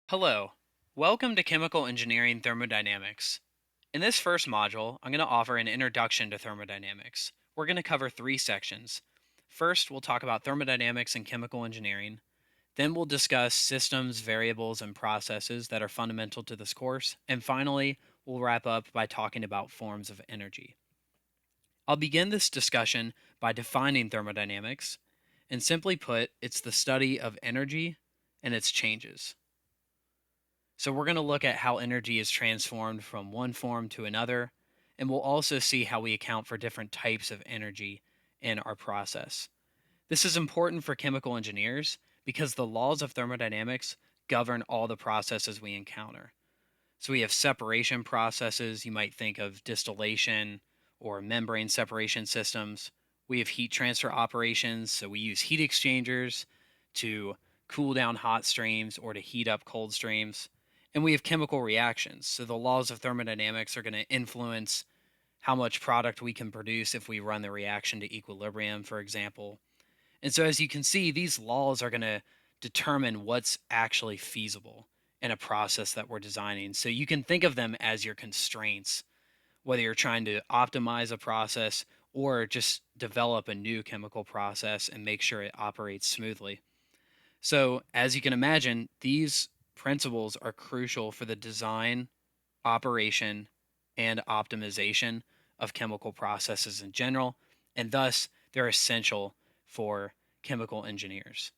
Hello, welcome to Chemical Engineering Thermodynamics. In this first module, I'm going to offer an introduction to thermodynamics. We're going to cover three sections. First, we'll talk about thermodynamics and chemical engineering. Then, we'll discuss systems, variables, and processes that are fundamental to this course. And finally, we'll wrap up by talking about forms of energy. I'll begin this discussion by defining thermodynamics. And simply put, it's the study of energy and its changes. So we're going to look at how energy is transformed from one form to another, and we'll also see how we account for different types of energy in our process. This is important for chemical engineers because the laws of thermodynamics govern all the processes we encounter. So we have separation processes, you might think of distillation or membrane separation systems. We have heat transfer operations, so we use heat exchangers to cool down hot streams or to heat up cold streams. And we have chemical reactions, so the laws of thermodynamics are going to influence how much product we can produce if we run the reaction to equilibrium, for example. And so, as you can see, these laws are going to determine what's actually feasible in a process that we're designing. So, you can think of them as your constraints, whether you're trying to optimize a process or just develop a new chemical process and make sure it operates smoothly. So, as you can imagine, these principles are crucial for the design, operation, and optimization of chemical processes in general, and thus they're essential for chemical engineers.